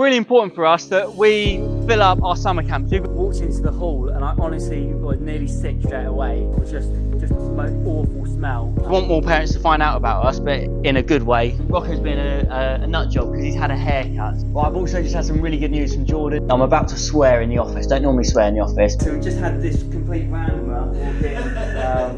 Really important for us that we fill up our summer camps. We walked into the hall and I honestly was nearly sick straight away. It was just the most awful smell. We want more parents to find out about us, but in a good way. Rocco's been a nut job because he's had a haircut. But I've also just had some really good news from Jordan. I'm about to swear in the office. Don't normally swear in the office. So we just had this complete randomer walk in.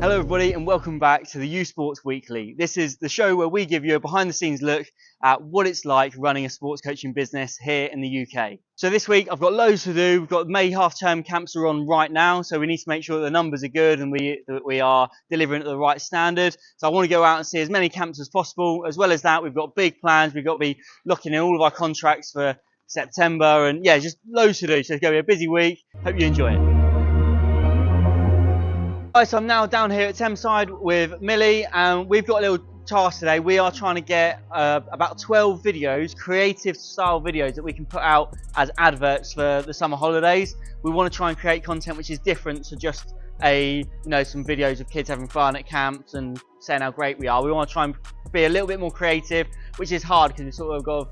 Hello everybody and welcome back to the uSports Weekly. This is the show where we give you a behind the scenes look at what it's like running a sports coaching business here in the UK. So this week I've got loads to do. We've got May half-term camps are on right now, so we need to make sure that the numbers are good and that we are delivering at the right standard. So I want to go out and see as many camps as possible. As well as that, we've got big plans. We've got to be locking in all of our contracts for September, and yeah, just loads to do. So it's going to be a busy week. Hope you enjoy it. Right, so I'm now down here at Thameside with Millie, and we've got a little task today. We are trying to get about 12 videos, creative style videos that we can put out as adverts for the summer holidays. We want to try and create content which is different to just some videos of kids having fun at camps and saying how great we are. We want to try and be a little bit more creative, which is hard because we sort of got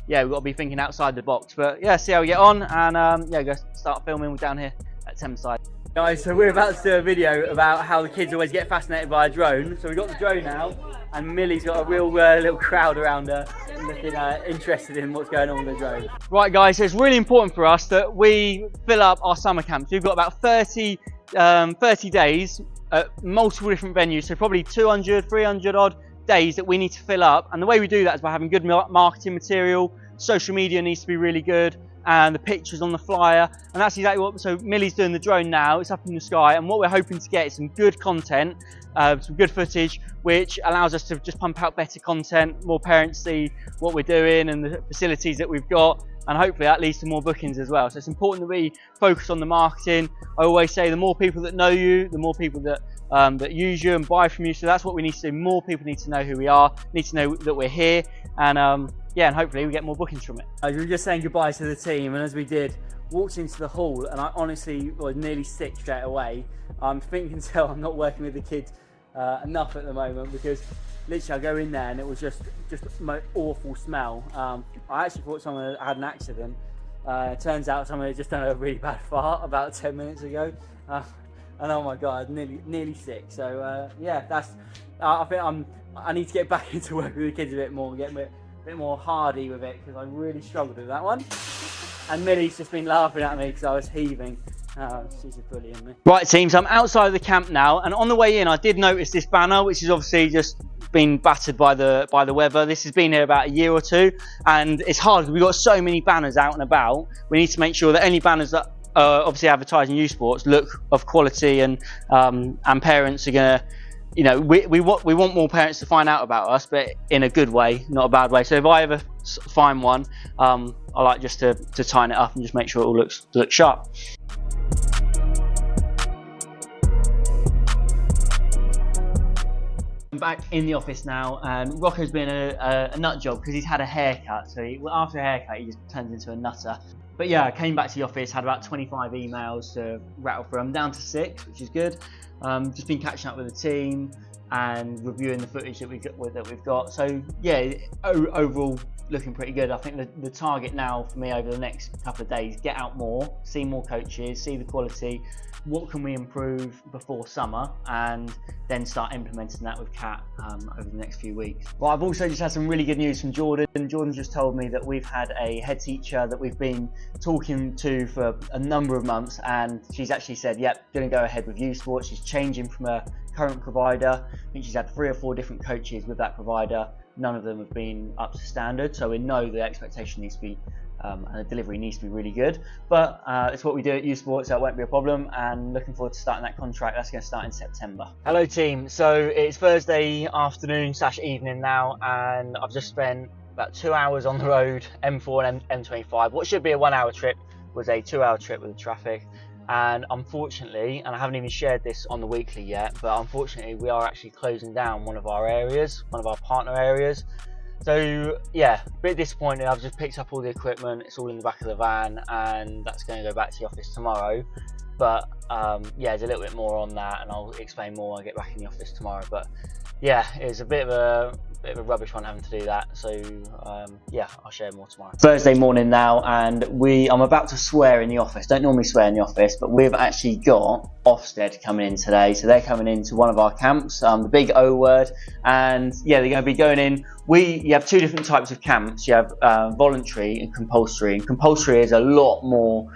we've got to be thinking outside the box. But yeah, see how we get on, and go start filming down here at Thameside. Guys, so we're about to do a video about how the kids always get fascinated by a drone. So we've got the drone now, and Millie's got a real little crowd around her looking interested in what's going on with the drone. Right guys, so it's really important for us that we fill up our summer camps. We've got about 30 days at multiple different venues, so probably 200, 300 odd days that we need to fill up. And the way we do that is by having good marketing material. Social media needs to be really good, and the pictures on the flyer, and that's exactly what. So Millie's doing the drone now. It's up in the sky, and what we're hoping to get is some good content, some good footage, which allows us to just pump out better content. More parents see what we're doing and the facilities that we've got, and hopefully that leads to more bookings as well. So it's important that we focus on the marketing. I always say the more people that know you, the more people that that use you and buy from you. So that's what we need to do. More people need to know who we are, need to know that we're here, and and hopefully we get more bookings from it. We were just saying goodbye to the team, and as we did, walked into the hall and I honestly was nearly sick straight away. I think you can tell I'm not working with the kids enough at the moment, because literally I go in there and it was just the most awful smell. I actually thought someone had an accident. It turns out someone had just done a really bad fart about 10 minutes ago. And oh my god, nearly sick. So I think I need to get back into working with the kids a bit more, get a bit more hardy with it, because I really struggled with that one. And Millie's just been laughing at me because I was heaving. She's a bullying me. Right team, so I'm outside of the camp now, and on the way in I did notice this banner, which is obviously just been battered by the weather. This has been here about a year or two, and it's hard because we've got so many banners out and about. We need to make sure that any banners that obviously advertising uSports look of quality, and parents are gonna, we want more parents to find out about us, but in a good way, not a bad way. So if I ever find one, I like just to tighten it up and just make sure it all looks sharp. I'm back in the office now, and Rocco's been a nut job because he's had a haircut. So after a haircut, he just turns into a nutter. But yeah, I came back to the office, had about 25 emails to rattle through. I'm down to 6, which is good. Just been catching up with the team and reviewing the footage that we've got. So yeah, overall looking pretty good. I think the target now for me over the next couple of days, get out more, see more coaches, see the quality. What can we improve before summer, and then start implementing that with Kat over the next few weeks. Well, I've also just had some really good news from Jordan. Jordan just told me that we've had a head teacher that we've been talking to for a number of months, and she's actually said, yep, going to go ahead with uSports. She's changing from a current provider. I think she's had 3 or 4 different coaches with that provider. None of them have been up to standard, so we know the expectation needs to be and the delivery needs to be really good, but it's what we do at uSports, so it won't be a problem, and looking forward to starting that contract. That's going to start in September. Hello team, so it's Thursday afternoon / evening now, and I've just spent about 2 hours on the road, M4 and M25. What should be a 1 hour trip was a 2 hour trip with the traffic, and unfortunately, and I haven't even shared this on the weekly yet, but unfortunately we are actually closing down one of our areas, one of our partner areas. So yeah, a bit disappointed. I've just picked up all the equipment, it's all in the back of the van, and that's going to go back to the office tomorrow. But yeah, there's a little bit more on that, and I'll explain more when I get back in the office tomorrow. But yeah, it's a bit of a bit of a rubbish one having to do that. So yeah, I'll share more tomorrow. Thursday morning now, and I'm about to swear in the office. Don't normally swear in the office, but we've actually got Ofsted coming in today. So they're coming into one of our camps, the big O word, and yeah, they're going to be going in. You have two different types of camps. You have voluntary and compulsory. And compulsory is a lot more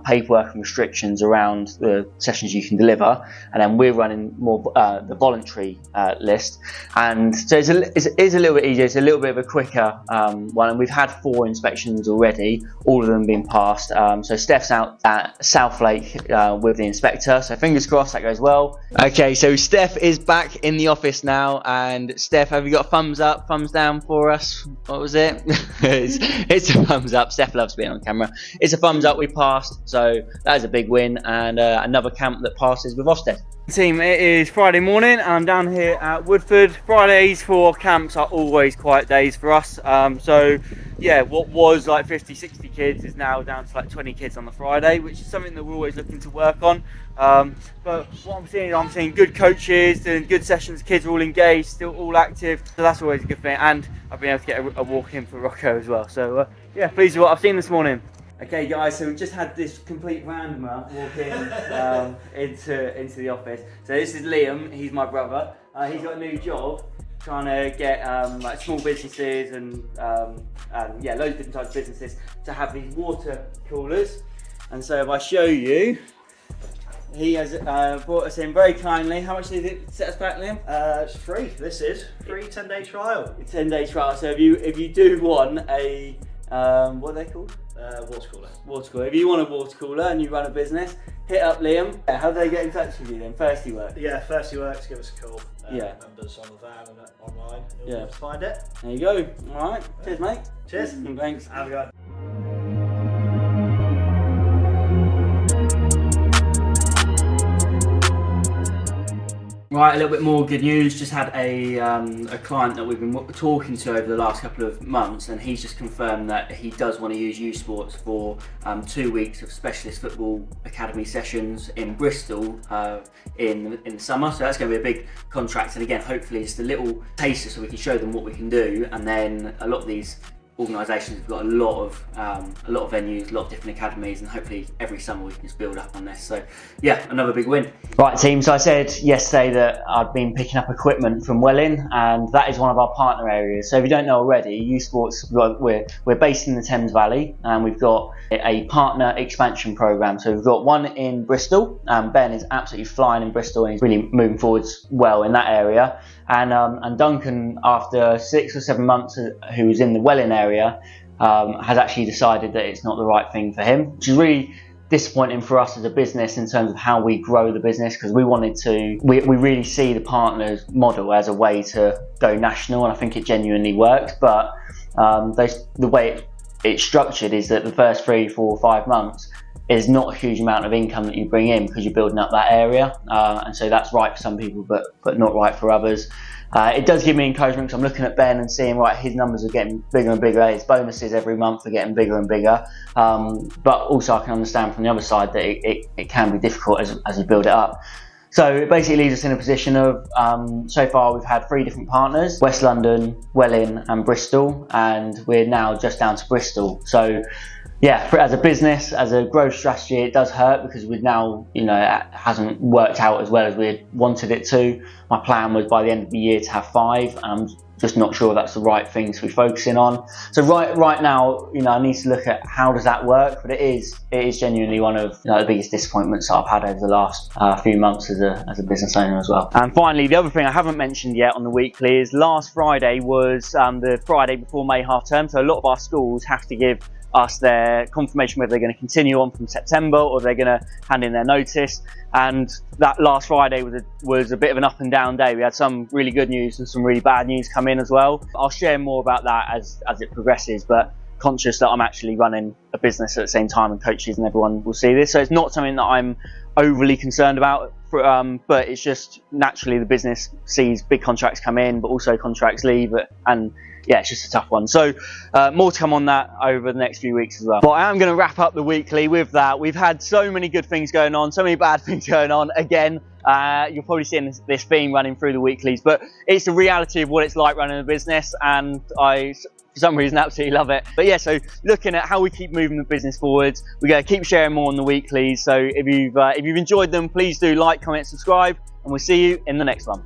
paperwork and restrictions around the sessions you can deliver, and then we're running more the voluntary list. And so it's a little bit easier. It's a little bit of a quicker one, and we've had 4 inspections already, all of them being passed. So Steph's out at Southlake with the inspector, so fingers crossed that goes well. Okay, so Steph is back in the office now, and Steph, have you got a thumbs up, thumbs down for us? What was it? it's a thumbs up. Steph loves being on camera. It's a thumbs up. We passed, so that is a big win, and another camp that passes with Ofsted. Team, it is Friday morning and I'm down here at Woodford. Fridays for camps are always quiet days for us. So yeah, what was like 50-60 kids is now down to like 20 kids on the Friday, which is something that we're always looking to work on. But what I'm seeing good coaches, doing good sessions, kids are all engaged, still all active, so that's always a good thing. And I've been able to get a walk in for Rocco as well. So yeah, pleased with what I've seen this morning. Okay guys, so we've just had this complete randomer walk in into the office. So this is Liam, he's my brother. He's got a new job trying to get like small businesses and yeah, loads of different types of businesses to have these water coolers. And so if I show you, he has brought us in very kindly. How much did it set us back, Liam? It's free. This is free 10-day trial. 10-day trial. So if you do want a what are they called? Water cooler. Water cooler. If you want a water cooler and you run a business, hit up Liam. How do they get in touch with you then? Thirsty Work? Yeah, Thirsty Works, give us a call. Yeah. Members on the van and online, you'll be Yeah. able to find it. There you go. Alright, cheers mate. Cheers. And thanks. Have a go. Right, a little bit more good news. Just had a client that we've been talking to over the last couple of months, and he's just confirmed that he does want to use uSports for 2 weeks of specialist football academy sessions in Bristol in the summer. So that's going to be a big contract, and again, hopefully it's a little taster so we can show them what we can do. And then a lot of these organisations have got a lot of venues, a lot of different academies, and hopefully every summer we can just build up on this. So yeah, another big win. Right team, so I said yesterday that I'd been picking up equipment from Welling, and that is one of our partner areas. So if you don't know already, uSports, we're based in the Thames Valley, and we've got a partner expansion programme. So we've got one in Bristol. Ben is absolutely flying in Bristol and he's really moving forwards well in that area. And Duncan, after 6 or 7 months who was in the Welling area, has actually decided that it's not the right thing for him, which is really disappointing for us as a business in terms of how we grow the business, because we really see the partners model as a way to go national, and I think it genuinely works. But the way it's structured is that the first 3, 4, 5 months is not a huge amount of income that you bring in because you're building up that area, and so that's right for some people but not right for others. It does give me encouragement because I'm looking at Ben and seeing, right, his numbers are getting bigger and bigger, his bonuses every month are getting bigger and bigger, but also I can understand from the other side that it can be difficult as you build it up. So it basically leaves us in a position of, so far we've had 3 different partners: West London, Welling and Bristol, and we're now just down to Bristol. So yeah, as a business, as a growth strategy, it does hurt because we've now, it hasn't worked out as well as we had wanted it to. My plan was by the end of the year to have 5, and I'm just not sure that's the right thing to be focusing on. So right now, I need to look at how does that work, but it is genuinely one of the biggest disappointments that I've had over the last few months as a business owner as well. And finally, the other thing I haven't mentioned yet on the weekly is last Friday was the Friday before May half term, so a lot of our schools have to give us their confirmation whether they're going to continue on from September or they're going to hand in their notice. And that last Friday was a bit of an up and down day. We had some really good news and some really bad news come in as well. I'll share more about that as it progresses, but conscious that I'm actually running a business at the same time, and coaches and everyone will see this, so it's not something that I'm overly concerned about but it's just naturally the business sees big contracts come in, but also contracts leave, and yeah, it's just a tough one. So more to come on that over the next few weeks as well. But I am going to wrap up the weekly with that. We've had so many good things going on, so many bad things going on. Again, you're probably seeing this theme running through the weeklies, but it's the reality of what it's like running a business, and I, for some reason, absolutely love it. But yeah, so looking at how we keep moving the business forwards, we're going to keep sharing more on the weeklies. So if you've enjoyed them, please do like, comment, subscribe, and we'll see you in the next one.